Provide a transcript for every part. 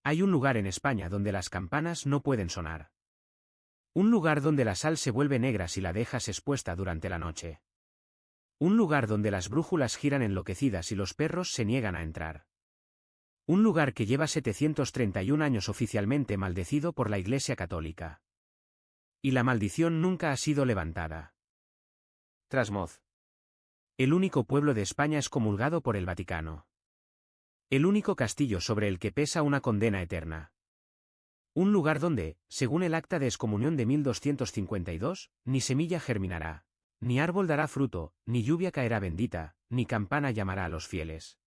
Hay un lugar en España donde las campanas no pueden sonar. Un lugar donde la sal se vuelve negra si la dejas expuesta durante la noche. Un lugar donde las brújulas giran enloquecidas y los perros se niegan a entrar. Un lugar que lleva 731 años oficialmente maldecido por la Iglesia Católica. Y la maldición nunca ha sido levantada. Trasmoz. El único pueblo de España excomulgado por el Vaticano. El único castillo sobre el que pesa una condena eterna. Un lugar donde, según el acta de excomunión de 1252, ni semilla germinará, ni árbol dará fruto, ni lluvia caerá bendita, ni campana llamará a los fieles.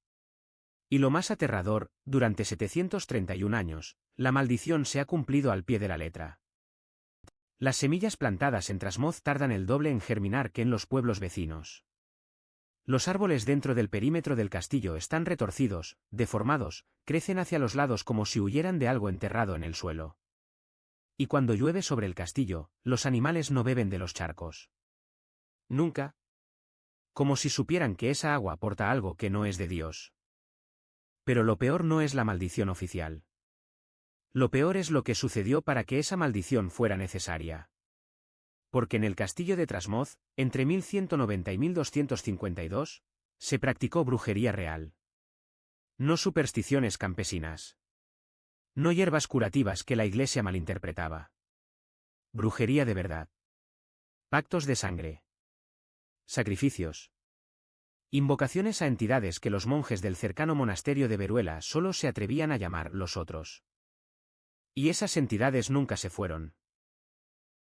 Y lo más aterrador, durante 731 años, la maldición se ha cumplido al pie de la letra. Las semillas plantadas en Trasmoz tardan el doble en germinar que en los pueblos vecinos. Los árboles dentro del perímetro del castillo están retorcidos, deformados, crecen hacia los lados como si huyeran de algo enterrado en el suelo. Y cuando llueve sobre el castillo, los animales no beben de los charcos. Nunca. Como si supieran que esa agua aporta algo que no es de Dios. Pero lo peor no es la maldición oficial. Lo peor es lo que sucedió para que esa maldición fuera necesaria. Porque en el castillo de Trasmoz, entre 1190 y 1252, se practicó brujería real. No supersticiones campesinas. No hierbas curativas que la Iglesia malinterpretaba. Brujería de verdad. Pactos de sangre. Sacrificios. Invocaciones a entidades que los monjes del cercano monasterio de Veruela solo se atrevían a llamar los otros. Y esas entidades nunca se fueron.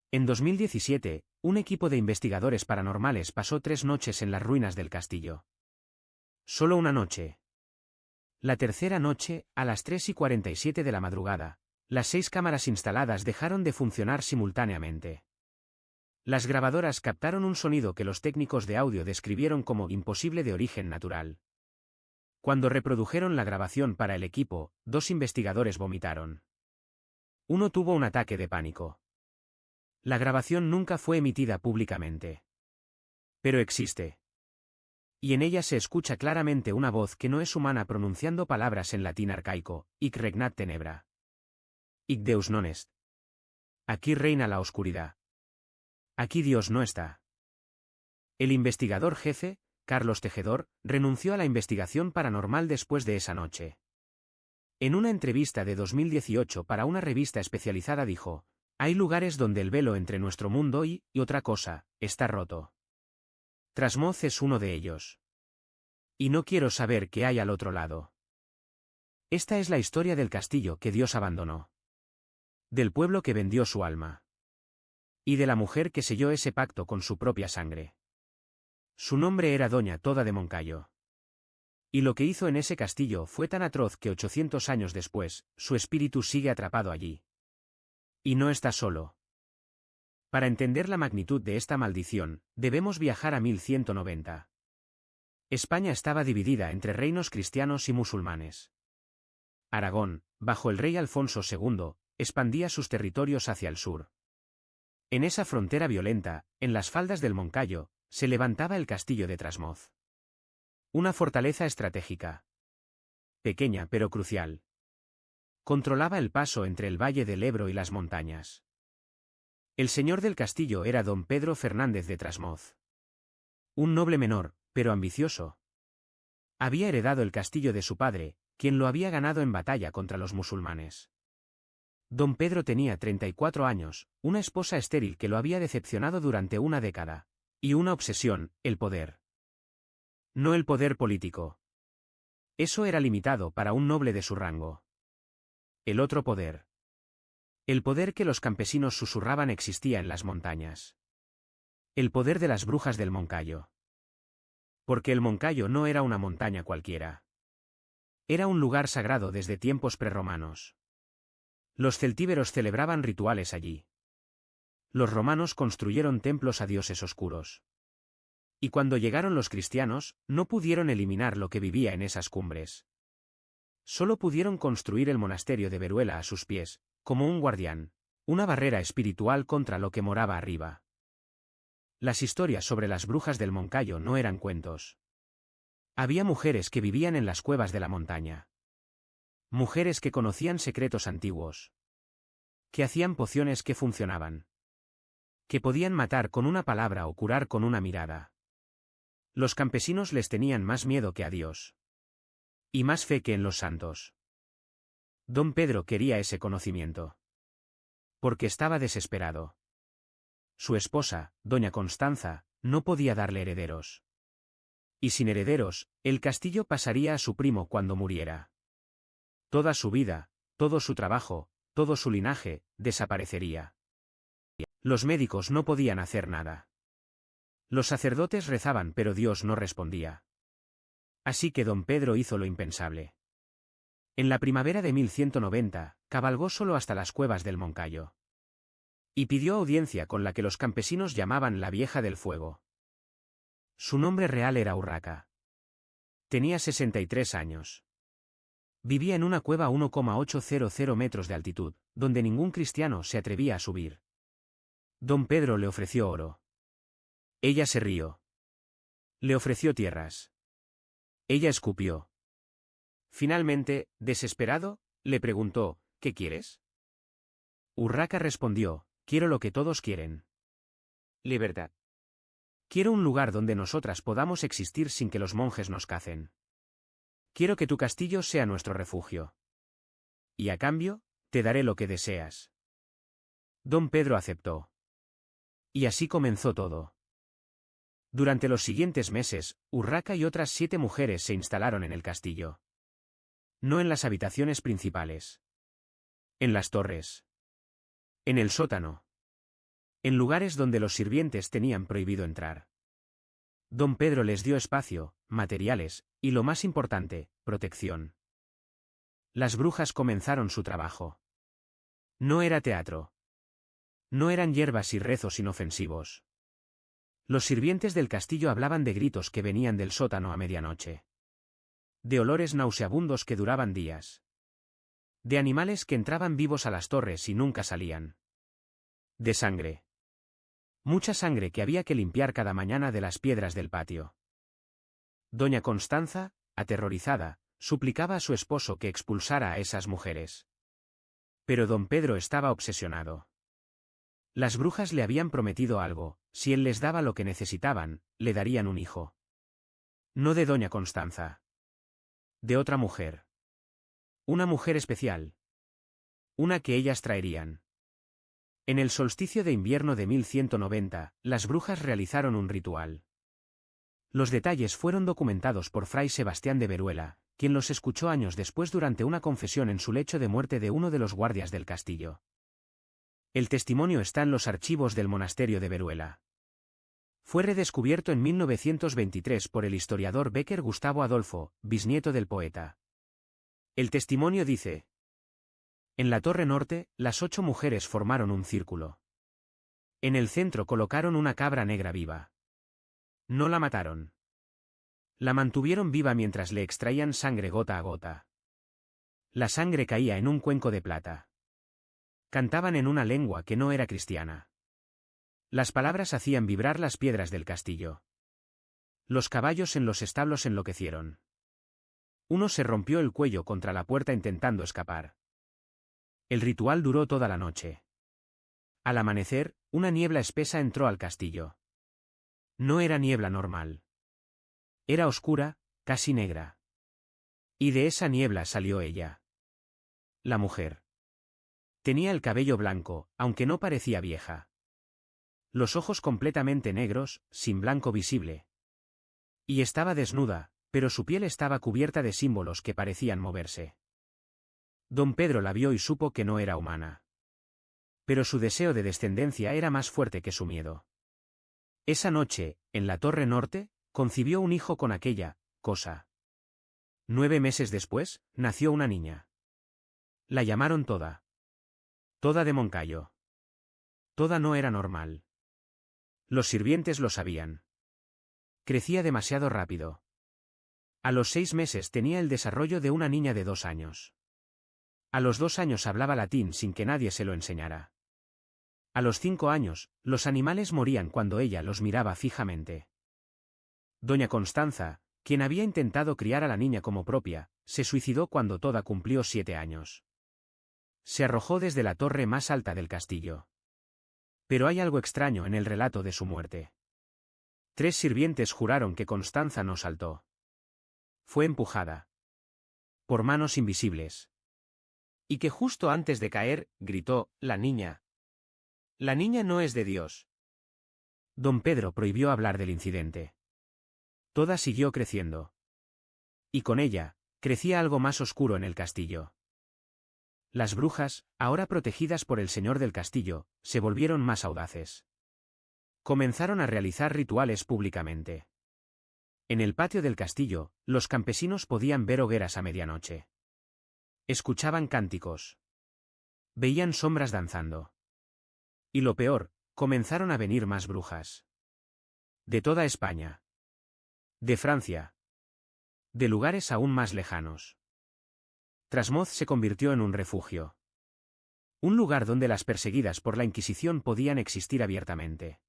En 2017, un equipo de investigadores paranormales pasó 3 noches en las ruinas del castillo. Solo una noche. La tercera noche, a las 3:47 de la madrugada, las 6 cámaras instaladas dejaron de funcionar simultáneamente. Las grabadoras captaron un sonido que los técnicos de audio describieron como imposible de origen natural. Cuando reprodujeron la grabación para el equipo, 2 investigadores vomitaron. Uno tuvo un ataque de pánico. La grabación nunca fue emitida públicamente. Pero existe. Y en ella se escucha claramente una voz que no es humana pronunciando palabras en latín arcaico, hic regnat tenebra. Hic Deus non est. Aquí reina la oscuridad. Aquí Dios no está. El investigador jefe, Carlos Tejedor, renunció a la investigación paranormal después de esa noche. En una entrevista de 2018 para una revista especializada dijo: hay lugares donde el velo entre nuestro mundo y otra cosa, está roto. Trasmoz es uno de ellos. Y no quiero saber qué hay al otro lado. Esta es la historia del castillo que Dios abandonó. Del pueblo que vendió su alma. Y de la mujer que selló ese pacto con su propia sangre. Su nombre era Doña Toda de Moncayo. Y lo que hizo en ese castillo fue tan atroz que 800 años después, su espíritu sigue atrapado allí. Y no está solo. Para entender la magnitud de esta maldición, debemos viajar a 1190. España estaba dividida entre reinos cristianos y musulmanes. Aragón, bajo el rey Alfonso II, expandía sus territorios hacia el sur. En esa frontera violenta, en las faldas del Moncayo, se levantaba el castillo de Trasmoz. Una fortaleza estratégica. Pequeña pero crucial. Controlaba el paso entre el valle del Ebro y las montañas. El señor del castillo era don Pedro Fernández de Trasmoz. Un noble menor, pero ambicioso. Había heredado el castillo de su padre, quien lo había ganado en batalla contra los musulmanes. Don Pedro tenía 34 años, una esposa estéril que lo había decepcionado durante una década. Y una obsesión, el poder. No el poder político. Eso era limitado para un noble de su rango. El otro poder. El poder que los campesinos susurraban existía en las montañas. El poder de las brujas del Moncayo. Porque el Moncayo no era una montaña cualquiera. Era un lugar sagrado desde tiempos prerromanos. Los celtíberos celebraban rituales allí. Los romanos construyeron templos a dioses oscuros. Y cuando llegaron los cristianos, no pudieron eliminar lo que vivía en esas cumbres. Solo pudieron construir el monasterio de Veruela a sus pies, como un guardián, una barrera espiritual contra lo que moraba arriba. Las historias sobre las brujas del Moncayo no eran cuentos. Había mujeres que vivían en las cuevas de la montaña. Mujeres que conocían secretos antiguos. Que hacían pociones que funcionaban. Que podían matar con una palabra o curar con una mirada. Los campesinos les tenían más miedo que a Dios. Y más fe que en los santos. Don Pedro quería ese conocimiento. Porque estaba desesperado. Su esposa, doña Constanza, no podía darle herederos. Y sin herederos, el castillo pasaría a su primo cuando muriera. Toda su vida, todo su trabajo, todo su linaje, desaparecería. Los médicos no podían hacer nada. Los sacerdotes rezaban pero Dios no respondía. Así que don Pedro hizo lo impensable. En la primavera de 1190, cabalgó solo hasta las cuevas del Moncayo. Y pidió audiencia con la que los campesinos llamaban la Vieja del Fuego. Su nombre real era Urraca. Tenía 63 años. Vivía en una cueva a 1,800 metros de altitud, donde ningún cristiano se atrevía a subir. Don Pedro le ofreció oro. Ella se rió. Le ofreció tierras. Ella escupió. Finalmente, desesperado, le preguntó, ¿qué quieres? Urraca respondió, quiero lo que todos quieren. Libertad. Quiero un lugar donde nosotras podamos existir sin que los monjes nos cacen. Quiero que tu castillo sea nuestro refugio. Y a cambio, te daré lo que deseas. Don Pedro aceptó. Y así comenzó todo. Durante los siguientes meses, Urraca y otras 7 mujeres se instalaron en el castillo. No en las habitaciones principales. En las torres. En el sótano. En lugares donde los sirvientes tenían prohibido entrar. Don Pedro les dio espacio, materiales, y lo más importante, protección. Las brujas comenzaron su trabajo. No era teatro. No eran hierbas y rezos inofensivos. Los sirvientes del castillo hablaban de gritos que venían del sótano a medianoche. De olores nauseabundos que duraban días. De animales que entraban vivos a las torres y nunca salían. De sangre. Mucha sangre que había que limpiar cada mañana de las piedras del patio. Doña Constanza, aterrorizada, suplicaba a su esposo que expulsara a esas mujeres. Pero don Pedro estaba obsesionado. Las brujas le habían prometido algo, si él les daba lo que necesitaban, le darían un hijo. No de doña Constanza. De otra mujer. Una mujer especial. Una que ellas traerían. En el solsticio de invierno de 1190, las brujas realizaron un ritual. Los detalles fueron documentados por Fray Sebastián de Veruela, quien los escuchó años después durante una confesión en su lecho de muerte de uno de los guardias del castillo. El testimonio está en los archivos del monasterio de Veruela. Fue redescubierto en 1923 por el historiador Becker Gustavo Adolfo, bisnieto del poeta. El testimonio dice: en la torre norte, las 8 mujeres formaron un círculo. En el centro colocaron una cabra negra viva. No la mataron. La mantuvieron viva mientras le extraían sangre gota a gota. La sangre caía en un cuenco de plata. Cantaban en una lengua que no era cristiana. Las palabras hacían vibrar las piedras del castillo. Los caballos en los establos enloquecieron. Uno se rompió el cuello contra la puerta intentando escapar. El ritual duró toda la noche. Al amanecer, una niebla espesa entró al castillo. No era niebla normal. Era oscura, casi negra. Y de esa niebla salió ella. La mujer. Tenía el cabello blanco, aunque no parecía vieja. Los ojos completamente negros, sin blanco visible. Y estaba desnuda, pero su piel estaba cubierta de símbolos que parecían moverse. Don Pedro la vio y supo que no era humana. Pero su deseo de descendencia era más fuerte que su miedo. Esa noche, en la torre norte, concibió un hijo con aquella cosa. 9 meses después, nació una niña. La llamaron Toda. Toda de Moncayo. Toda no era normal. Los sirvientes lo sabían. Crecía demasiado rápido. A los 6 meses tenía el desarrollo de una niña de 2 años. A los 2 años hablaba latín sin que nadie se lo enseñara. A los 5 años, los animales morían cuando ella los miraba fijamente. Doña Constanza, quien había intentado criar a la niña como propia, Se suicidó cuando Toda cumplió 7 años. Se arrojó desde la torre más alta del castillo. Pero hay algo extraño en el relato de su muerte. 3 sirvientes juraron que Constanza no saltó. Fue empujada por manos invisibles. Y que justo antes de caer, gritó, «La niña. La niña no es de Dios». Don Pedro prohibió hablar del incidente. Toda siguió creciendo. Y con ella, crecía algo más oscuro en el castillo. Las brujas, ahora protegidas por el señor del castillo, se volvieron más audaces. Comenzaron a realizar rituales públicamente. En el patio del castillo, los campesinos podían ver hogueras a medianoche. Escuchaban cánticos. Veían sombras danzando. Y lo peor, comenzaron a venir más brujas. De toda España. De Francia. De lugares aún más lejanos. Trasmoz se convirtió en un refugio. Un lugar donde las perseguidas por la Inquisición podían existir abiertamente.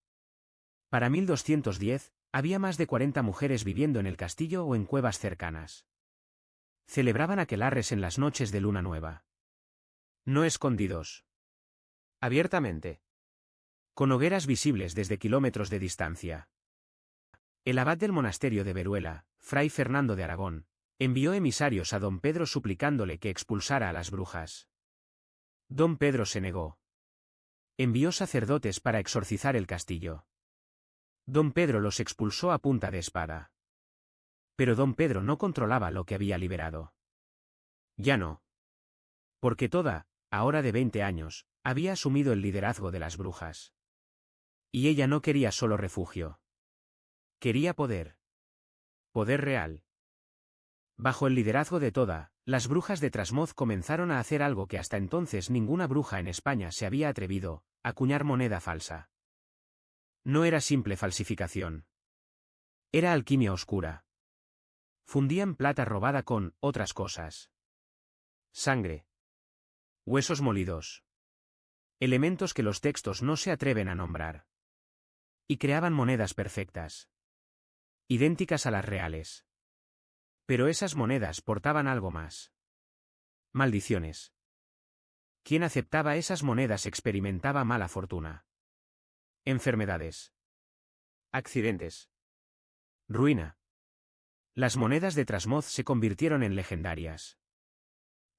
Para 1210, había más de 40 mujeres viviendo en el castillo o en cuevas cercanas. Celebraban aquelarres en las noches de luna nueva. No escondidos. Abiertamente. Con hogueras visibles desde kilómetros de distancia. El abad del monasterio de Veruela, fray Fernando de Aragón, envió emisarios a don Pedro suplicándole que expulsara a las brujas. Don Pedro se negó. Envió sacerdotes para exorcizar el castillo. Don Pedro los expulsó a punta de espada. Pero don Pedro no controlaba lo que había liberado. Ya no. Porque Toda, ahora de 20 años, había asumido el liderazgo de las brujas. Y ella no quería solo refugio. Quería poder. Poder real. Bajo el liderazgo de Toda, las brujas de Trasmoz comenzaron a hacer algo que hasta entonces ninguna bruja en España se había atrevido, acuñar moneda falsa. No era simple falsificación. Era alquimia oscura. Fundían plata robada con otras cosas. Sangre. Huesos molidos. Elementos que los textos no se atreven a nombrar. Y creaban monedas perfectas. Idénticas a las reales. Pero esas monedas portaban algo más. Maldiciones. Quien aceptaba esas monedas experimentaba mala fortuna. Enfermedades. Accidentes. Ruina. Las monedas de Trasmoz se convirtieron en legendarias.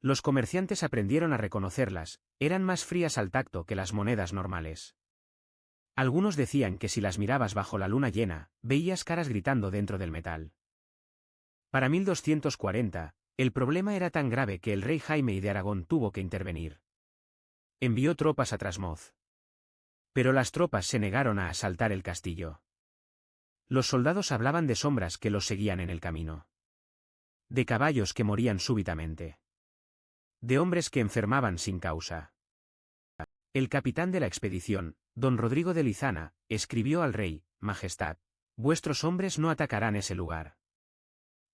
Los comerciantes aprendieron a reconocerlas, eran más frías al tacto que las monedas normales. Algunos decían que si las mirabas bajo la luna llena, veías caras gritando dentro del metal. Para 1240, el problema era tan grave que el rey Jaime I de Aragón tuvo que intervenir. Envió tropas a Trasmoz. Pero las tropas se negaron a asaltar el castillo. Los soldados hablaban de sombras que los seguían en el camino. De caballos que morían súbitamente. De hombres que enfermaban sin causa. El capitán de la expedición, don Rodrigo de Lizana, escribió al rey: «Majestad, vuestros hombres no atacarán ese lugar.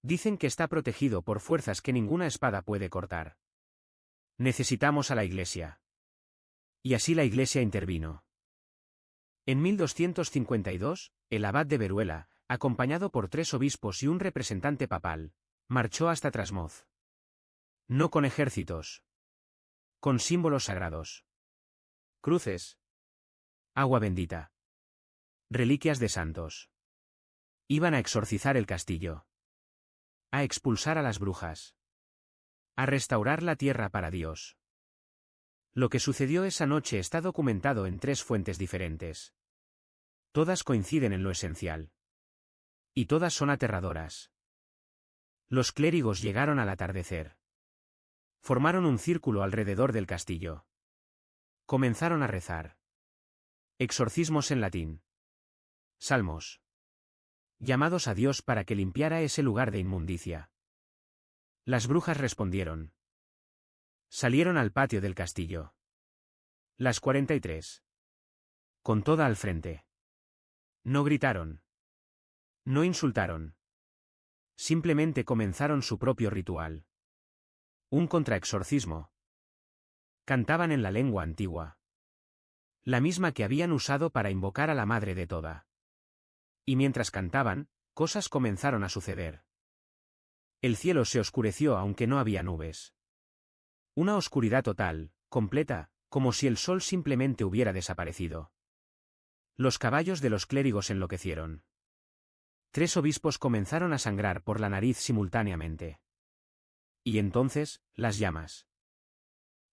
Dicen que está protegido por fuerzas que ninguna espada puede cortar. Necesitamos a la iglesia». Y así la iglesia intervino. En 1252, el abad de Veruela, acompañado por 3 obispos y un representante papal, marchó hasta Trasmoz. No con ejércitos. Con símbolos sagrados. Cruces. Agua bendita. Reliquias de santos. Iban a exorcizar el castillo. A expulsar a las brujas. A restaurar la tierra para Dios. Lo que sucedió esa noche está documentado en 3 fuentes diferentes. Todas coinciden en lo esencial. Y todas son aterradoras. Los clérigos llegaron al atardecer. Formaron un círculo alrededor del castillo. Comenzaron a rezar. Exorcismos en latín. Salmos. Llamados a Dios para que limpiara ese lugar de inmundicia. Las brujas respondieron. Salieron al patio del castillo. Las 43. Con Toda al frente. No gritaron. No insultaron. Simplemente comenzaron su propio ritual. Un contraexorcismo. Cantaban en la lengua antigua. La misma que habían usado para invocar a la madre de Toda. Y mientras cantaban, cosas comenzaron a suceder. El cielo se oscureció aunque no había nubes. Una oscuridad total, completa, como si el sol simplemente hubiera desaparecido. Los caballos de los clérigos enloquecieron. 3 obispos comenzaron a sangrar por la nariz simultáneamente. Y entonces, las llamas.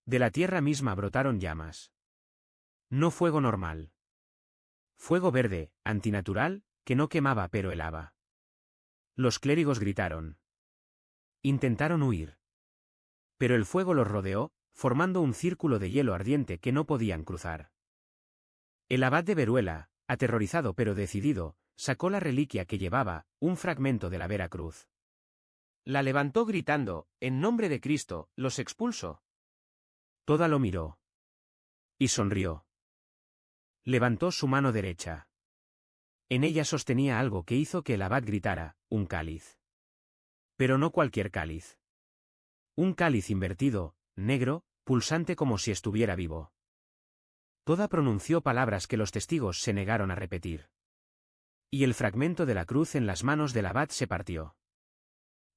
De la tierra misma brotaron llamas. No fuego normal. Fuego verde, antinatural, que no quemaba pero helaba. Los clérigos gritaron. Intentaron huir. Pero el fuego los rodeó, formando un círculo de hielo ardiente que no podían cruzar. El abad de Veruela, aterrorizado pero decidido, sacó la reliquia que llevaba, un fragmento de la Vera Cruz. La levantó gritando, «En nombre de Cristo, los expulso». Toda lo miró. Y sonrió. Levantó su mano derecha. En ella sostenía algo que hizo que el abad gritara, un cáliz. Pero no cualquier cáliz. Un cáliz invertido, negro, pulsante como si estuviera vivo. Toda pronunció palabras que los testigos se negaron a repetir. Y el fragmento de la cruz en las manos del abad se partió.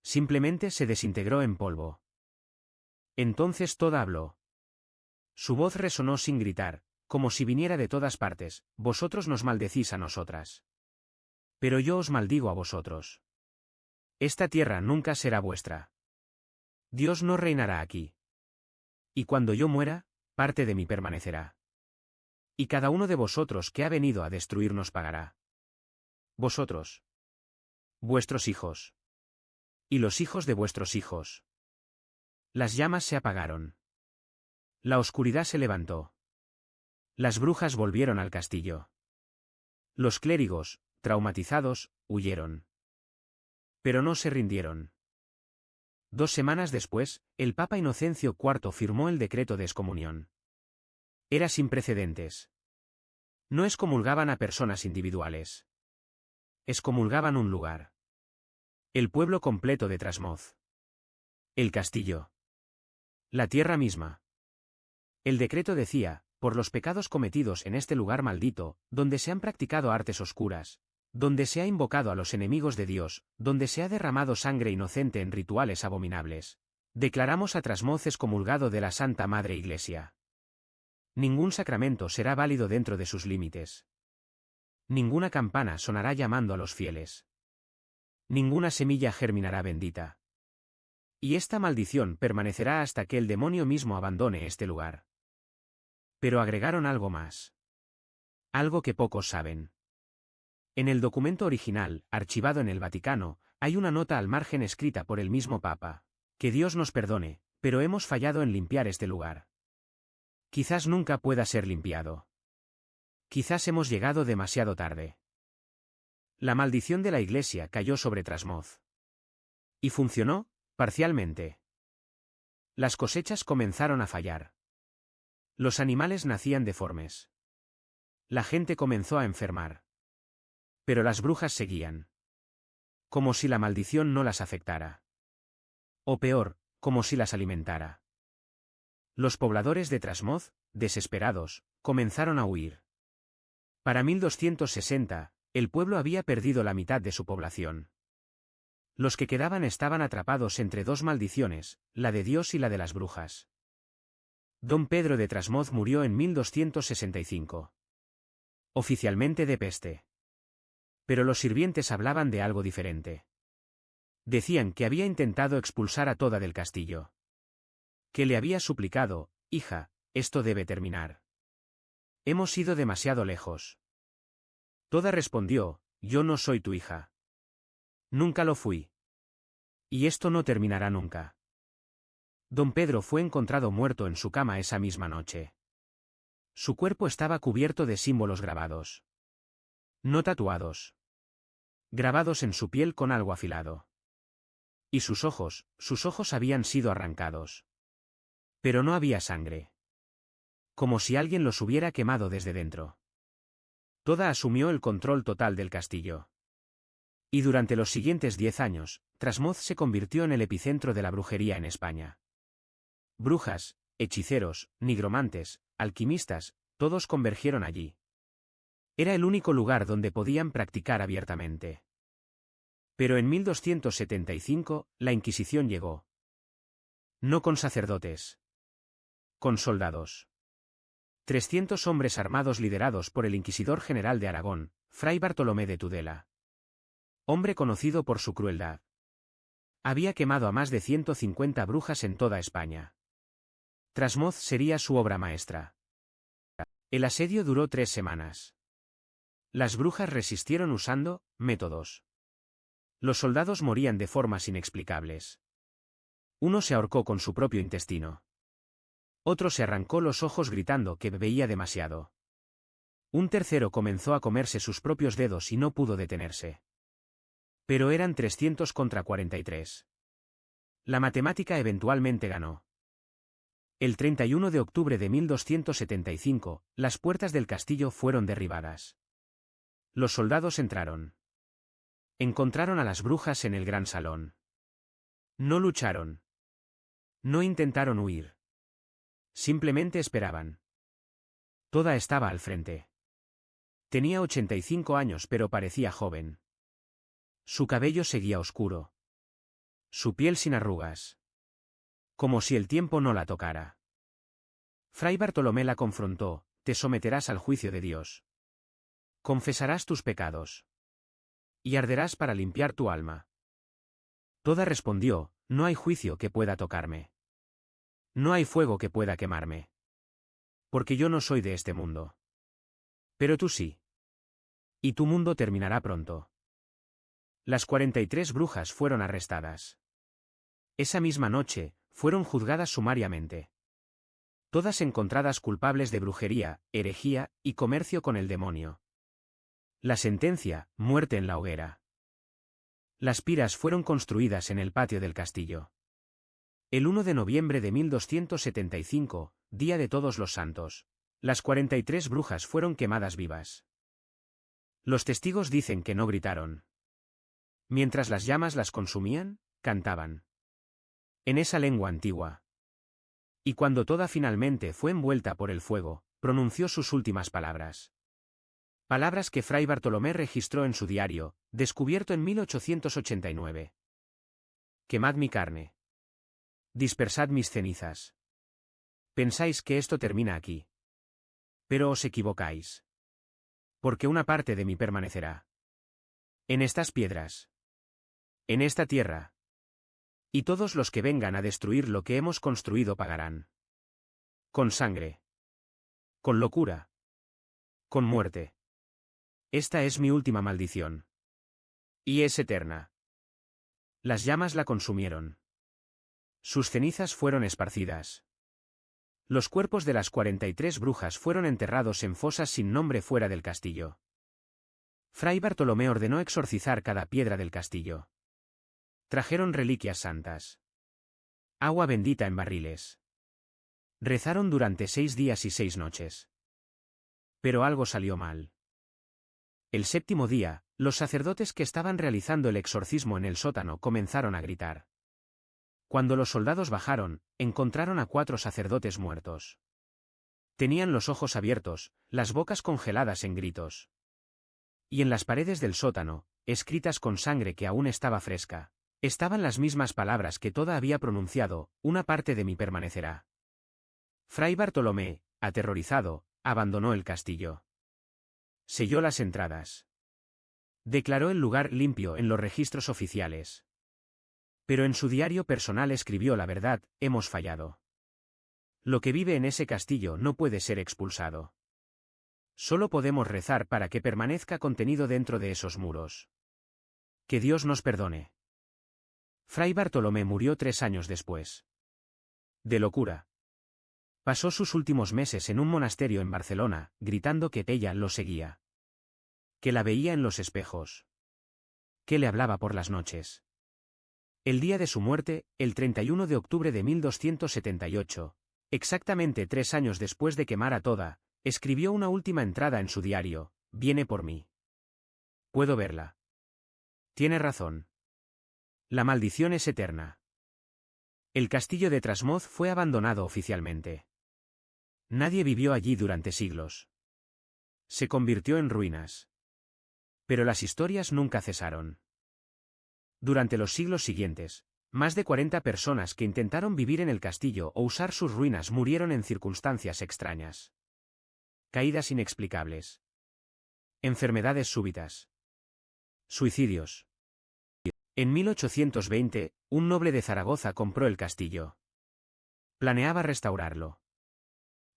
Simplemente se desintegró en polvo. Entonces Toda habló. Su voz resonó sin gritar, como si viniera de todas partes, «Vosotros nos maldecís a nosotras. Pero yo os maldigo a vosotros. Esta tierra nunca será vuestra. Dios no reinará aquí. Y cuando yo muera, parte de mí permanecerá. Y cada uno de vosotros que ha venido a destruirnos pagará. Vosotros. Vuestros hijos. Y los hijos de vuestros hijos». Las llamas se apagaron. La oscuridad se levantó. Las brujas volvieron al castillo. Los clérigos, traumatizados, huyeron. Pero no se rindieron. 2 semanas después, el Papa Inocencio IV firmó el decreto de excomunión. Era sin precedentes. No excomulgaban a personas individuales. Excomulgaban un lugar. El pueblo completo de Trasmoz. El castillo. La tierra misma. El decreto decía, por los pecados cometidos en este lugar maldito, donde se han practicado artes oscuras, donde se ha invocado a los enemigos de Dios, donde se ha derramado sangre inocente en rituales abominables, declaramos a Trasmoz excomulgado de la Santa Madre Iglesia. Ningún sacramento será válido dentro de sus límites. Ninguna campana sonará llamando a los fieles. Ninguna semilla germinará bendita. Y esta maldición permanecerá hasta que el demonio mismo abandone este lugar. Pero agregaron algo más. Algo que pocos saben. En el documento original, archivado en el Vaticano, hay una nota al margen escrita por el mismo Papa. Que Dios nos perdone, pero hemos fallado en limpiar este lugar. Quizás nunca pueda ser limpiado. Quizás hemos llegado demasiado tarde. La maldición de la Iglesia cayó sobre Trasmoz. Y funcionó, parcialmente. Las cosechas comenzaron a fallar. Los animales nacían deformes. La gente comenzó a enfermar. Pero las brujas seguían. Como si la maldición no las afectara. O peor, como si las alimentara. Los pobladores de Trasmoz, desesperados, comenzaron a huir. Para 1260, el pueblo había perdido la mitad de su población. Los que quedaban estaban atrapados entre 2 maldiciones, la de Dios y la de las brujas. Don Pedro de Trasmoz murió en 1265. Oficialmente de peste. Pero los sirvientes hablaban de algo diferente. Decían que había intentado expulsar a Toda del castillo. Que le había suplicado, «Hija, esto debe terminar. Hemos ido demasiado lejos». Toda respondió, «Yo no soy tu hija. Nunca lo fui. Y esto no terminará nunca». Don Pedro fue encontrado muerto en su cama esa misma noche. Su cuerpo estaba cubierto de símbolos grabados. No tatuados. Grabados en su piel con algo afilado. Y sus ojos habían sido arrancados. Pero no había sangre. Como si alguien los hubiera quemado desde dentro. Toda asumió el control total del castillo. Y durante los siguientes 10 años, Trasmoz se convirtió en el epicentro de la brujería en España. Brujas, hechiceros, nigromantes, alquimistas, todos convergieron allí. Era el único lugar donde podían practicar abiertamente. Pero en 1275, la Inquisición llegó. No con sacerdotes. Con soldados. 300 hombres armados liderados por el inquisidor general de Aragón, Fray Bartolomé de Tudela. Hombre conocido por su crueldad. Había quemado a más de 150 brujas en toda España. Trasmoz sería su obra maestra. El asedio duró 3 semanas. Las brujas resistieron usando métodos. Los soldados morían de formas inexplicables. Uno se ahorcó con su propio intestino. Otro se arrancó los ojos gritando que bebía demasiado. Un tercero comenzó a comerse sus propios dedos y no pudo detenerse. Pero eran 300 contra 43. La matemática eventualmente ganó. El 31 de octubre de 1275, las puertas del castillo fueron derribadas. Los soldados entraron. Encontraron a las brujas en el gran salón. No lucharon. No intentaron huir. Simplemente esperaban. Toda estaba al frente. Tenía 85 años pero parecía joven. Su cabello seguía oscuro. Su piel sin arrugas. Como si el tiempo no la tocara. Fray Bartolomé la confrontó: te someterás al juicio de Dios. Confesarás tus pecados. Y arderás para limpiar tu alma. Toda respondió: no hay juicio que pueda tocarme. No hay fuego que pueda quemarme. Porque yo no soy de este mundo. Pero tú sí. Y tu mundo terminará pronto. Las 43 brujas fueron arrestadas. Esa misma noche, fueron juzgadas sumariamente. Todas encontradas culpables de brujería, herejía y comercio con el demonio. La sentencia: muerte en la hoguera. Las piras fueron construidas en el patio del castillo. El 1 de noviembre de 1275, día de Todos los Santos, las 43 brujas fueron quemadas vivas. Los testigos dicen que no gritaron. Mientras las llamas las consumían, cantaban. En esa lengua antigua. Y cuando toda finalmente fue envuelta por el fuego, pronunció sus últimas palabras. Palabras que Fray Bartolomé registró en su diario, descubierto en 1889. Quemad mi carne. Dispersad mis cenizas. Pensáis que esto termina aquí. Pero os equivocáis. Porque una parte de mí permanecerá. En estas piedras. En esta tierra. Y todos los que vengan a destruir lo que hemos construido pagarán. Con sangre. Con locura. Con muerte. Esta es mi última maldición. Y es eterna. Las llamas la consumieron. Sus cenizas fueron esparcidas. Los cuerpos de las 43 brujas fueron enterrados en fosas sin nombre fuera del castillo. Fray Bartolomé ordenó exorcizar cada piedra del castillo. Trajeron reliquias santas. Agua bendita en barriles. Rezaron durante 6 días y 6 noches. Pero algo salió mal. El 7º día, los sacerdotes que estaban realizando el exorcismo en el sótano comenzaron a gritar. Cuando los soldados bajaron, encontraron a 4 sacerdotes muertos. Tenían los ojos abiertos, las bocas congeladas en gritos. Y en las paredes del sótano, escritas con sangre que aún estaba fresca, estaban las mismas palabras que toda había pronunciado: una parte de mí permanecerá. Fray Bartolomé, aterrorizado, abandonó el castillo. Selló las entradas. Declaró el lugar limpio en los registros oficiales. Pero en su diario personal escribió la verdad: hemos fallado. Lo que vive en ese castillo no puede ser expulsado. Solo podemos rezar para que permanezca contenido dentro de esos muros. Que Dios nos perdone. Fray Bartolomé murió 3 años después. De locura. Pasó sus últimos meses en un monasterio en Barcelona, gritando que ella lo seguía. Que la veía en los espejos. Que le hablaba por las noches. El día de su muerte, el 31 de octubre de 1278, exactamente 3 años después de quemar a toda, escribió una última entrada en su diario: viene por mí. Puedo verla. Tiene razón. La maldición es eterna. El castillo de Trasmoz fue abandonado oficialmente. Nadie vivió allí durante siglos. Se convirtió en ruinas. Pero las historias nunca cesaron. Durante los siglos siguientes, más de 40 personas que intentaron vivir en el castillo o usar sus ruinas murieron en circunstancias extrañas. Caídas inexplicables. Enfermedades súbitas. Suicidios. En 1820, un noble de Zaragoza compró el castillo. Planeaba restaurarlo.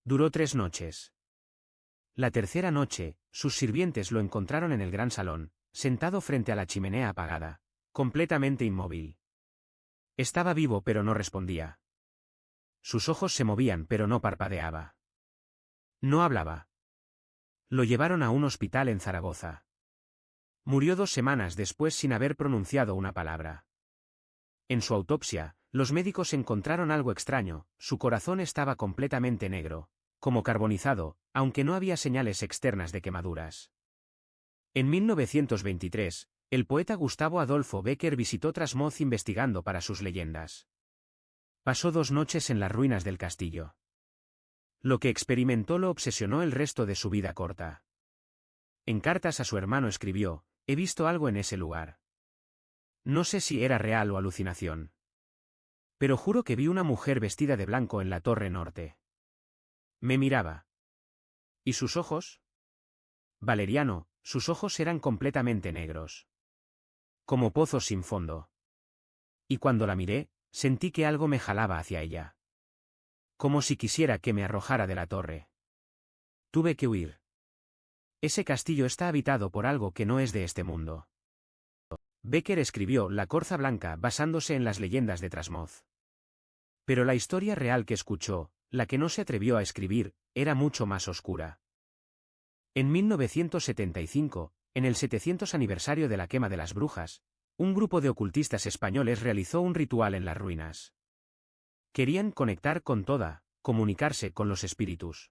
Duró 3 noches. La tercera noche, sus sirvientes lo encontraron en el gran salón, sentado frente a la chimenea apagada, completamente inmóvil. Estaba vivo pero no respondía. Sus ojos se movían pero no parpadeaba. No hablaba. Lo llevaron a un hospital en Zaragoza. Murió 2 semanas después sin haber pronunciado una palabra. En su autopsia, los médicos encontraron algo extraño: su corazón estaba completamente negro, como carbonizado, aunque no había señales externas de quemaduras. En 1923, el poeta Gustavo Adolfo Bécquer visitó Trasmoz investigando para sus leyendas. Pasó 2 noches en las ruinas del castillo. Lo que experimentó lo obsesionó el resto de su vida corta. En cartas a su hermano escribió: «He visto algo en ese lugar. No sé si era real o alucinación. Pero juro que vi una mujer vestida de blanco en la torre norte. Me miraba. ¿Y sus ojos? Valeriano, sus ojos eran completamente negros. Como pozos sin fondo. Y cuando la miré, sentí que algo me jalaba hacia ella. Como si quisiera que me arrojara de la torre. Tuve que huir. Ese castillo está habitado por algo que no es de este mundo». Bécquer escribió La Corza Blanca basándose en las leyendas de Trasmoz. Pero la historia real que escuchó, la que no se atrevió a escribir, era mucho más oscura. En 1975, en el 700 aniversario de la quema de las brujas, un grupo de ocultistas españoles realizó un ritual en las ruinas. Querían conectar con toda, comunicarse con los espíritus.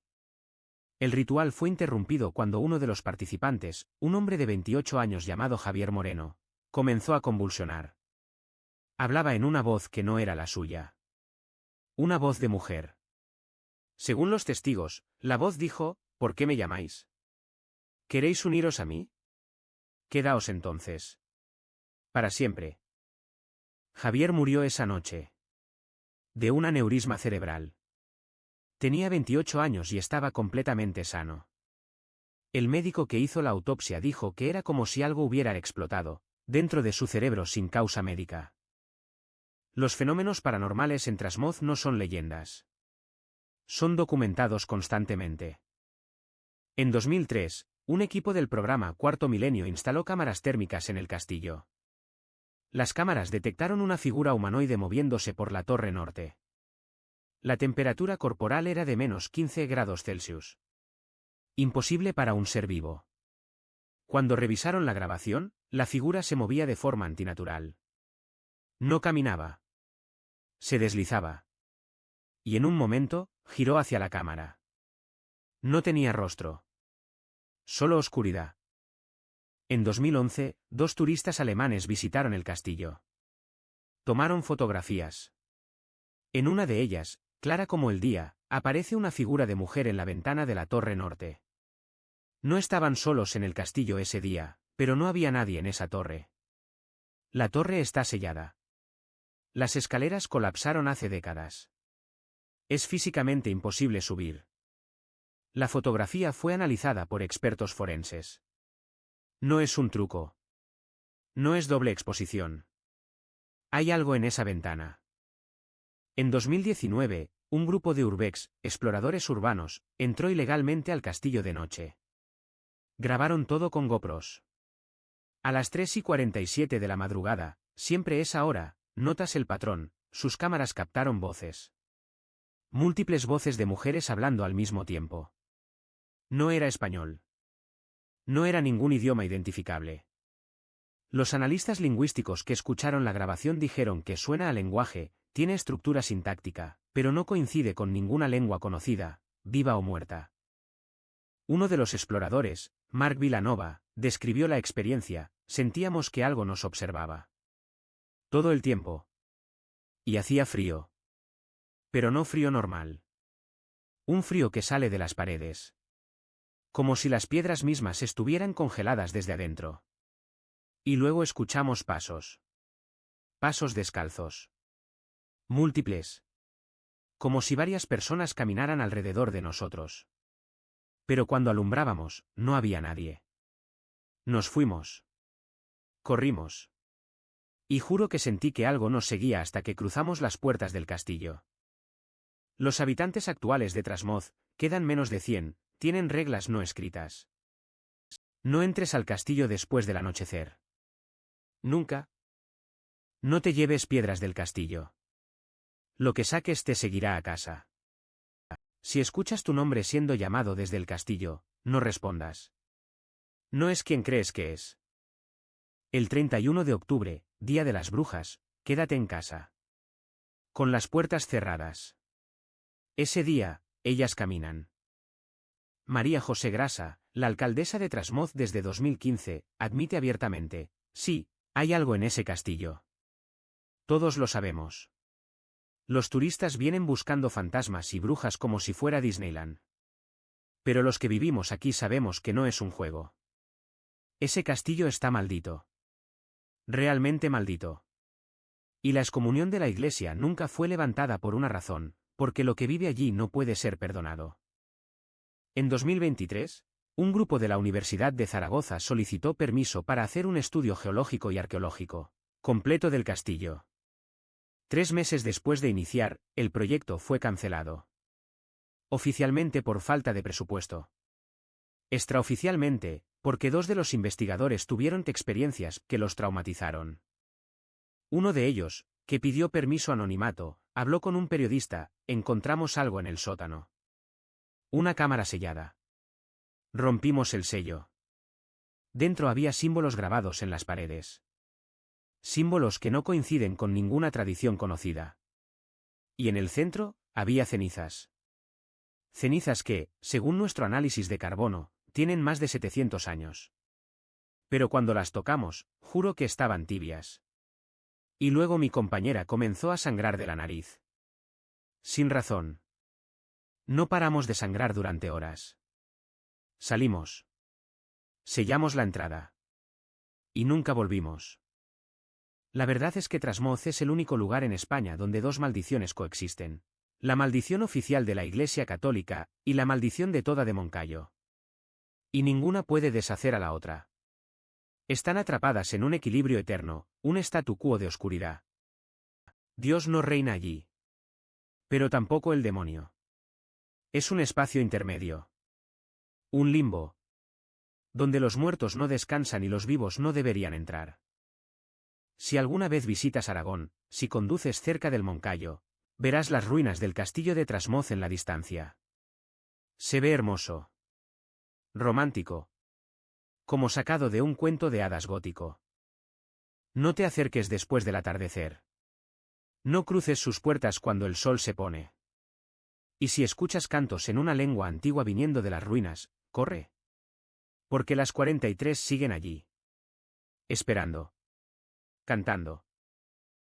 El ritual fue interrumpido cuando uno de los participantes, un hombre de 28 años llamado Javier Moreno, comenzó a convulsionar. Hablaba en una voz que no era la suya. Una voz de mujer. Según los testigos, la voz dijo: «¿Por qué me llamáis? ¿Queréis uniros a mí? Quedaos entonces. Para siempre». Javier murió esa noche. De un aneurisma cerebral. Tenía 28 años y estaba completamente sano. El médico que hizo la autopsia dijo que era como si algo hubiera explotado dentro de su cerebro sin causa médica. Los fenómenos paranormales en Trasmoz no son leyendas. Son documentados constantemente. En 2003, un equipo del programa Cuarto Milenio instaló cámaras térmicas en el castillo. Las cámaras detectaron una figura humanoide moviéndose por la torre norte. La temperatura corporal era de menos 15 grados Celsius. Imposible para un ser vivo. Cuando revisaron la grabación, la figura se movía de forma antinatural. No caminaba. Se deslizaba. Y en un momento, giró hacia la cámara. No tenía rostro. Solo oscuridad. En 2011, 2 turistas alemanes visitaron el castillo. Tomaron fotografías. En una de ellas, clara como el día, aparece una figura de mujer en la ventana de la torre norte. No estaban solos en el castillo ese día, pero no había nadie en esa torre. La torre está sellada. Las escaleras colapsaron hace décadas. Es físicamente imposible subir. La fotografía fue analizada por expertos forenses. No es un truco. No es doble exposición. Hay algo en esa ventana. En 2019, un grupo de urbex, exploradores urbanos, entró ilegalmente al castillo de noche. Grabaron todo con GoPros. A las 3:47 de la madrugada, siempre esa hora, notas el patrón, sus cámaras captaron voces. Múltiples voces de mujeres hablando al mismo tiempo. No era español. No era ningún idioma identificable. Los analistas lingüísticos que escucharon la grabación dijeron que suena a lenguaje, tiene estructura sintáctica, pero no coincide con ninguna lengua conocida, viva o muerta. Uno de los exploradores, Marc Vilanova, describió la experiencia: sentíamos que algo nos observaba. Todo el tiempo. Y hacía frío. Pero no frío normal. Un frío que sale de las paredes. Como si las piedras mismas estuvieran congeladas desde adentro. Y luego escuchamos pasos. pasos descalzos. Múltiples. Como si varias personas caminaran alrededor de nosotros. Pero cuando alumbrábamos, no había nadie. Nos fuimos. Corrimos. Y juro que sentí que algo nos seguía hasta que cruzamos las puertas del castillo. Los habitantes actuales de Trasmoz, quedan menos de 100, tienen reglas no escritas. No entres al castillo después del anochecer. Nunca. No te lleves piedras del castillo. Lo que saques te seguirá a casa. Si escuchas tu nombre siendo llamado desde el castillo, no respondas. No es quien crees que es. El 31 de octubre, Día de las Brujas, quédate en casa. Con las puertas cerradas. Ese día, ellas caminan. María José Grasa, la alcaldesa de Trasmoz desde 2015, admite abiertamente, sí, hay algo en ese castillo. Todos lo sabemos. Los turistas vienen buscando fantasmas y brujas como si fuera Disneyland. Pero los que vivimos aquí sabemos que no es un juego. Ese castillo está maldito. Realmente maldito. Y la excomunión de la Iglesia nunca fue levantada por una razón, porque lo que vive allí no puede ser perdonado. En 2023, un grupo de la Universidad de Zaragoza solicitó permiso para hacer un estudio geológico y arqueológico completo del castillo. 3 meses después de iniciar, el proyecto fue cancelado. Oficialmente por falta de presupuesto. Extraoficialmente, porque 2 de los investigadores tuvieron experiencias que los traumatizaron. Uno de ellos, que pidió permiso anonimato, habló con un periodista: encontramos algo en el sótano. Una cámara sellada. Rompimos el sello. Dentro había símbolos grabados en las paredes. Símbolos que no coinciden con ninguna tradición conocida. Y en el centro, había cenizas. Cenizas que, según nuestro análisis de carbono, tienen más de 700 años. Pero cuando las tocamos, juro que estaban tibias. Y luego mi compañera comenzó a sangrar de la nariz. Sin razón. No paramos de sangrar durante horas. Salimos. Sellamos la entrada. Y nunca volvimos. La verdad es que Trasmoz es el único lugar en España donde 2 maldiciones coexisten. La maldición oficial de la Iglesia Católica, y la maldición de toda de Moncayo. Y ninguna puede deshacer a la otra. Están atrapadas en un equilibrio eterno, un statu quo de oscuridad. Dios no reina allí. Pero tampoco el demonio. Es un espacio intermedio. Un limbo. Donde los muertos no descansan y los vivos no deberían entrar. Si alguna vez visitas Aragón, si conduces cerca del Moncayo, verás las ruinas del castillo de Trasmoz en la distancia. Se ve hermoso. Romántico. Como sacado de un cuento de hadas gótico. No te acerques después del atardecer. No cruces sus puertas cuando el sol se pone. Y si escuchas cantos en una lengua antigua viniendo de las ruinas, corre. Porque las 43 siguen allí. Esperando. Cantando.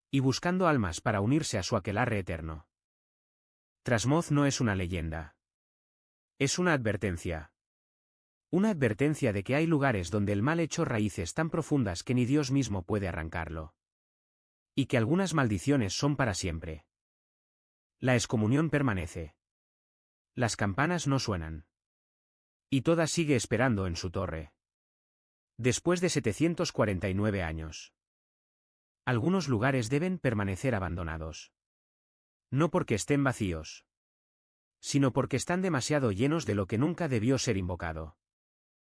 Y buscando almas para unirse a su aquelarre eterno. Trasmoz no es una leyenda. Es una advertencia. Una advertencia de que hay lugares donde el mal echó raíces tan profundas que ni Dios mismo puede arrancarlo. Y que algunas maldiciones son para siempre. La excomunión permanece. Las campanas no suenan. Y toda sigue esperando en su torre. Después de 749 años. Algunos lugares deben permanecer abandonados. No porque estén vacíos. Sino porque están demasiado llenos de lo que nunca debió ser invocado.